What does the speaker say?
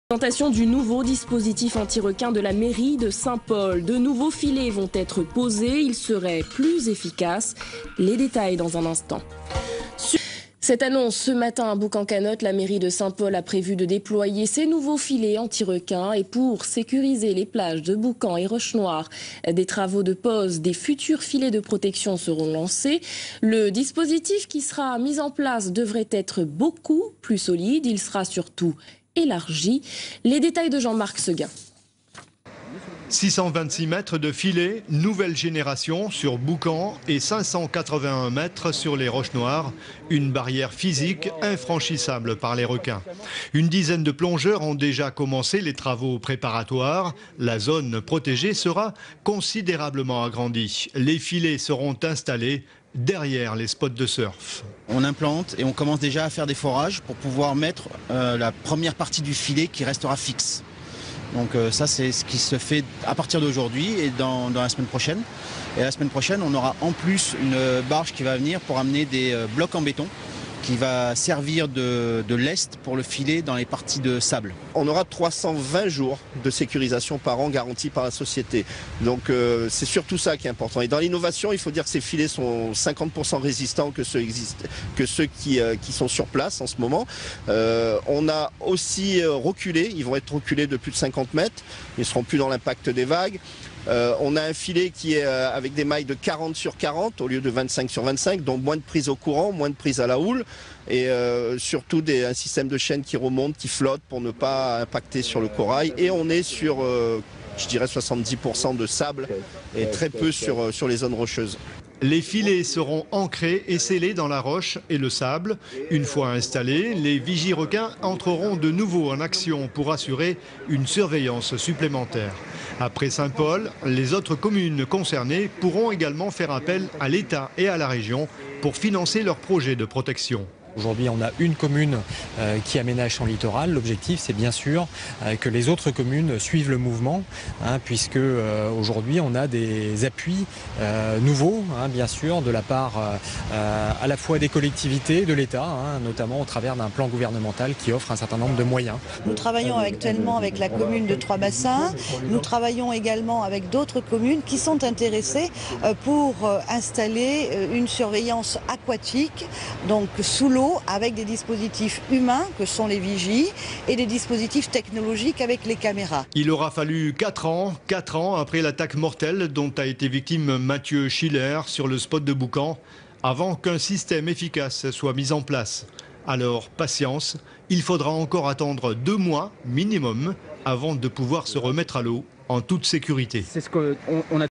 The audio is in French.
Présentation du nouveau dispositif anti-requin de la mairie de Saint-Paul. De nouveaux filets vont être posés, ils seraient plus efficaces. Les détails dans un instant. Cette annonce ce matin à Boucan-Canotte, la mairie de Saint-Paul a prévu de déployer ces nouveaux filets anti-requins et pour sécuriser les plages de Boucan et Roche-Noire, des travaux de pose des futurs filets de protection seront lancés. Le dispositif qui sera mis en place devrait être beaucoup plus solide, il sera surtout élargi. Les détails de Jean-Marc Seguin. 626 mètres de filets, nouvelle génération sur Boucan et 581 mètres sur les Roches Noires. Une barrière physique infranchissable par les requins. Une dizaine de plongeurs ont déjà commencé les travaux préparatoires. La zone protégée sera considérablement agrandie. Les filets seront installés derrière les spots de surf. On implante et on commence déjà à faire des forages pour pouvoir mettre la première partie du filet qui restera fixe. Donc ça c'est ce qui se fait à partir d'aujourd'hui et dans la semaine prochaine. Et la semaine prochaine on aura en plus une barge qui va venir pour amener des blocs en béton qui va servir de lest pour le filet dans les parties de sable. On aura 320 jours de sécurisation par an garantis par la société. Donc c'est surtout ça qui est important. Et dans l'innovation, il faut dire que ces filets sont 50% résistants que ceux qui sont sur place en ce moment. On a aussi reculé, ils vont être reculés de plus de 50 mètres. Ils ne seront plus dans l'impact des vagues. On a un filet qui est avec des mailles de 40 sur 40 au lieu de 25 sur 25, donc moins de prise au courant, moins de prise à la houle et surtout un système de chaîne qui remonte, qui flotte pour ne pas impacter sur le corail. Et on est sur, je dirais, 70% de sable et très peu sur les zones rocheuses. Les filets seront ancrés et scellés dans la roche et le sable. Une fois installés, les vigies-requins entreront de nouveau en action pour assurer une surveillance supplémentaire. Après Saint-Paul, les autres communes concernées pourront également faire appel à l'État et à la région pour financer leurs projets de protection. Aujourd'hui, on a une commune qui aménage son littoral. L'objectif, c'est bien sûr que les autres communes suivent le mouvement, puisque aujourd'hui, on a des appuis nouveaux, bien sûr, de la part à la fois des collectivités, de l'État, notamment au travers d'un plan gouvernemental qui offre un certain nombre de moyens. Nous travaillons actuellement avec la commune de Trois-Bassins. Nous travaillons également avec d'autres communes qui sont intéressées pour installer une surveillance aquatique, donc sous l'eau, avec des dispositifs humains que sont les vigies et des dispositifs technologiques avec les caméras. Il aura fallu 4 ans après l'attaque mortelle dont a été victime Mathieu Schiller sur le spot de Boucan, avant qu'un système efficace soit mis en place. Alors, patience, il faudra encore attendre 2 mois minimum avant de pouvoir se remettre à l'eau en toute sécurité. C'est ce qu'on a